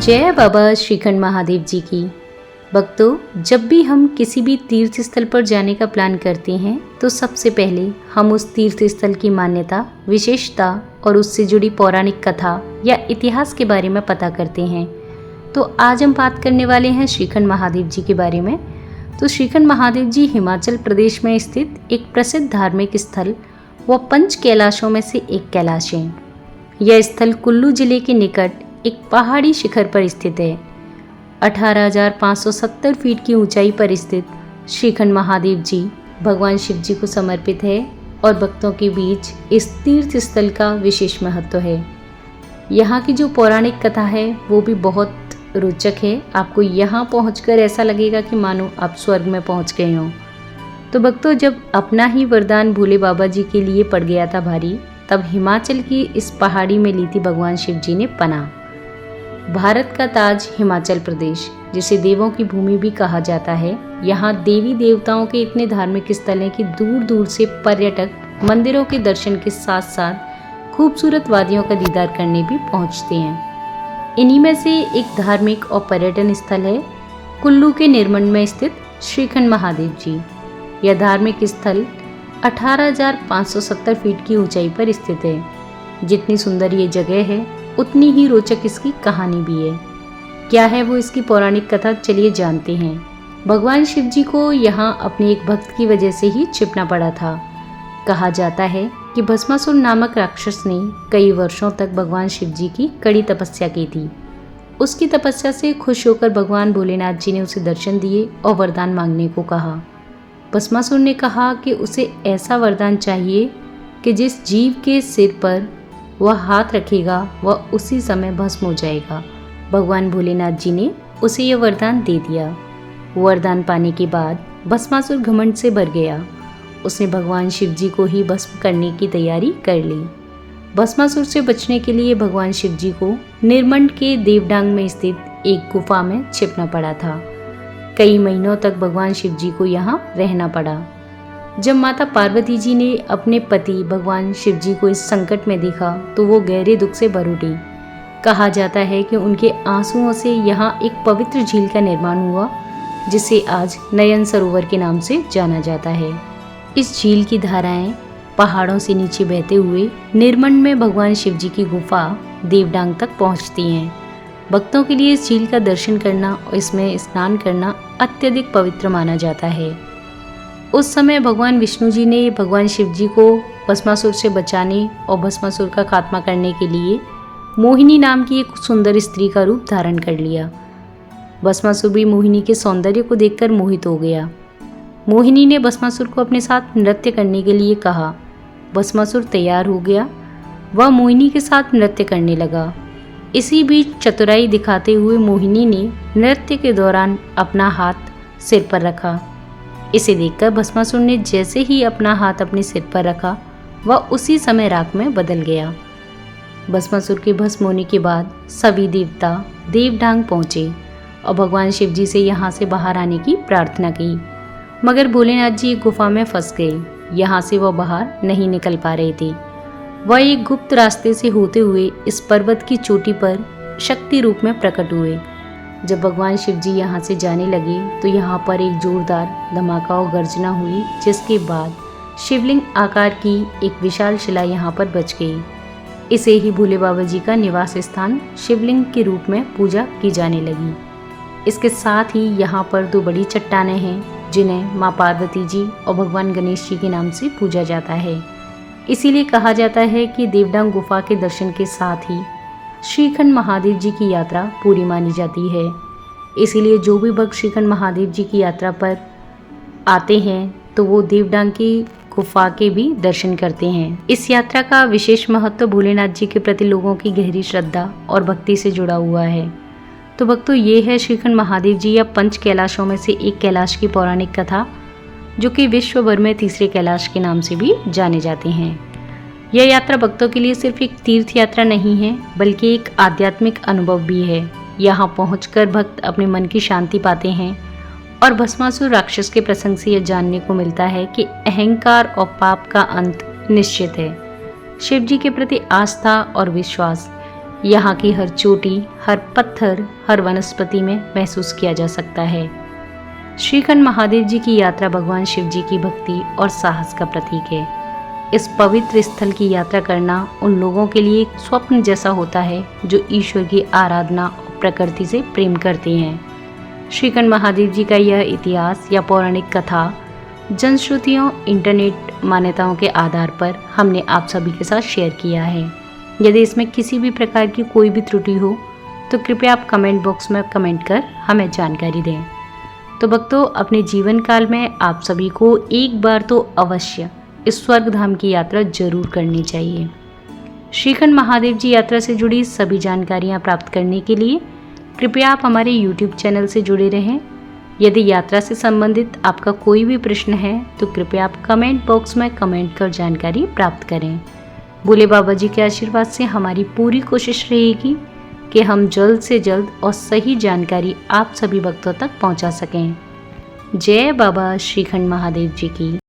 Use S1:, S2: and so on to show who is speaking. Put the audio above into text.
S1: जय बाबा श्रीखंड महादेव जी की। भक्तों, जब भी हम किसी भी तीर्थ स्थल पर जाने का प्लान करते हैं तो सबसे पहले हम उस तीर्थ स्थल की मान्यता, विशेषता और उससे जुड़ी पौराणिक कथा या इतिहास के बारे में पता करते हैं। तो आज हम बात करने वाले हैं श्रीखंड महादेव जी के बारे में। तो श्रीखंड महादेव जी हिमाचल प्रदेश में स्थित एक प्रसिद्ध धार्मिक स्थल व पंच कैलाशों में से एक कैलाश है। यह स्थल कुल्लू जिले के निकट एक पहाड़ी शिखर पर स्थित है। 18,570 फीट की ऊंचाई पर स्थित श्रीखंड महादेव जी भगवान शिव जी को समर्पित है और भक्तों के बीच इस तीर्थ स्थल का विशेष महत्व है। यहाँ की जो पौराणिक कथा है वो भी बहुत रोचक है। आपको यहाँ पहुँचकर ऐसा लगेगा कि मानो आप स्वर्ग में पहुँच गए हों। तो भक्तों, जब अपना ही वरदान भोले बाबा जी के लिए पड़ गया था भारी, तब हिमाचल की इस पहाड़ी में ली थी भगवान शिव जी ने पनाह। भारत का ताज हिमाचल प्रदेश, जिसे देवों की भूमि भी कहा जाता है, यहाँ देवी देवताओं के इतने धार्मिक स्थल हैं कि दूर दूर से पर्यटक मंदिरों के दर्शन के साथ साथ खूबसूरत वादियों का दीदार करने भी पहुँचते हैं। इन्हीं में से एक धार्मिक और पर्यटन स्थल है कुल्लू के निरमंड में स्थित श्रीखंड महादेव जी। यह धार्मिक स्थल 18,570 फीट की ऊंचाई पर स्थित है। जितनी सुंदर ये जगह है उतनी ही रोचक इसकी कहानी भी है। क्या है वो इसकी पौराणिक कथा, चलिए जानते हैं। भगवान शिव जी को यहाँ अपने एक भक्त की वजह से ही छिपना पड़ा था। कहा जाता है कि भस्मासुर नामक राक्षस ने कई वर्षों तक भगवान शिव जी की कड़ी तपस्या की थी। उसकी तपस्या से खुश होकर भगवान भोलेनाथ जी ने उसे दर्शन दिए और वरदान मांगने को कहा। भस्मासुर ने कहा कि उसे ऐसा वरदान चाहिए कि जिस जीव के सिर पर वह हाथ रखेगा वह उसी समय भस्म हो जाएगा। भगवान भोलेनाथ जी ने उसे यह वरदान दे दिया। वरदान पाने के बाद भस्मासुर घमंड से भर गया। उसने भगवान शिव जी को ही भस्म करने की तैयारी कर ली। भस्मासुर से बचने के लिए भगवान शिव जी को निरमंड के देवडांग में स्थित एक गुफा में छिपना पड़ा था। कई महीनों तक भगवान शिव जी को यहाँ रहना पड़ा। जब माता पार्वती जी ने अपने पति भगवान शिव जी को इस संकट में देखा तो वो गहरे दुख से भर उठी। कहा जाता है कि उनके आंसुओं से यहाँ एक पवित्र झील का निर्माण हुआ, जिसे आज नयन सरोवर के नाम से जाना जाता है। इस झील की धाराएं पहाड़ों से नीचे बहते हुए निरमंड में भगवान शिव जी की गुफा देवडांग तक पहुँचती हैं। भक्तों के लिए इस झील का दर्शन करना और इसमें स्नान करना अत्यधिक पवित्र माना जाता है। उस समय भगवान विष्णु जी ने भगवान शिव जी को भस्मासुर से बचाने और भस्मासुर का खात्मा करने के लिए मोहिनी नाम की एक सुंदर स्त्री का रूप धारण कर लिया। भस्मासुर भी मोहिनी के सौंदर्य को देखकर मोहित हो गया। मोहिनी ने भस्मासुर को अपने साथ नृत्य करने के लिए कहा। भस्मासुर तैयार हो गया। वह मोहिनी के साथ नृत्य करने लगा। इसी बीच चतुराई दिखाते हुए मोहिनी ने नृत्य के दौरान अपना हाथ सिर पर रखा। इसे देखकर भस्मासुर ने जैसे ही अपना हाथ अपने सिर पर रखा, वह उसी समय राख में बदल गया। भस्मासुर के भस्म होने के बाद सभी देवता देवडांग पहुँचे और भगवान शिव जी से यहाँ से बाहर आने की प्रार्थना की, मगर भोलेनाथ जी गुफा में फंस गए। यहाँ से वह बाहर नहीं निकल पा रहे थे। वह एक गुप्त रास्ते से होते हुए इस पर्वत की चोटी पर शक्ति रूप में प्रकट हुए। जब भगवान शिव जी यहाँ से जाने लगे तो यहाँ पर एक जोरदार धमाका और गर्जना हुई, जिसके बाद शिवलिंग आकार की एक विशाल शिला यहाँ पर बच गई। इसे ही भोले बाबा जी का निवास स्थान शिवलिंग के रूप में पूजा की जाने लगी। इसके साथ ही यहाँ पर दो बड़ी चट्टानें हैं जिन्हें माँ पार्वती जी और भगवान गणेश जी के नाम से पूजा जाता है। इसीलिए कहा जाता है कि देवडांग गुफा के दर्शन के साथ ही श्रीखंड महादेव जी की यात्रा पूरी मानी जाती है। इसीलिए जो भी भक्त श्रीखंड महादेव जी की यात्रा पर आते हैं तो वो देवडांग की गुफा के भी दर्शन करते हैं। इस यात्रा का विशेष महत्व भोलेनाथ जी के प्रति लोगों की गहरी श्रद्धा और भक्ति से जुड़ा हुआ है। तो भक्तों, ये है श्रीखंड महादेव जी या पंच कैलाशों में से एक कैलाश की पौराणिक कथा, जो कि विश्व भर में तीसरे कैलाश के नाम से भी जाने जाते हैं। यह यात्रा भक्तों के लिए सिर्फ एक तीर्थ यात्रा नहीं है, बल्कि एक आध्यात्मिक अनुभव भी है। यहाँ पहुंचकर भक्त अपने मन की शांति पाते हैं और भस्मासुर राक्षस के प्रसंग से यह जानने को मिलता है कि अहंकार और पाप का अंत निश्चित है। शिव जी के प्रति आस्था और विश्वास, यहाँ की हर चोटी, हर पत्थर, हर वनस्पति में महसूस किया जा सकता है। श्रीखंड महादेव जी की यात्रा भगवान शिव जी की भक्ति और साहस का प्रतीक है। इस पवित्र स्थल की यात्रा करना उन लोगों के लिए एक स्वप्न जैसा होता है जो ईश्वर की आराधना और प्रकृति से प्रेम करते हैं। श्रीखंड महादेव जी का यह इतिहास या पौराणिक कथा जनश्रुतियों, इंटरनेट मान्यताओं के आधार पर हमने आप सभी के साथ शेयर किया है। यदि इसमें किसी भी प्रकार की कोई भी त्रुटि हो तो कृपया आप कमेंट बॉक्स में कमेंट कर हमें जानकारी दें। तो भक्तों, अपने जीवन काल में आप सभी को एक बार तो अवश्य इस स्वर्ग धाम की यात्रा जरूर करनी चाहिए। श्रीखंड महादेव जी यात्रा से जुड़ी सभी जानकारियाँ प्राप्त करने के लिए कृपया आप हमारे YouTube चैनल से जुड़े रहें। यदि यात्रा से संबंधित आपका कोई भी प्रश्न है तो कृपया आप कमेंट बॉक्स में कमेंट कर जानकारी प्राप्त करें। भोले बाबा जी के आशीर्वाद से हमारी पूरी कोशिश रहेगी कि हम जल्द से जल्द और सही जानकारी आप सभी भक्तों तक पहुंचा सकें। जय बाबा श्रीखंड महादेव जी की।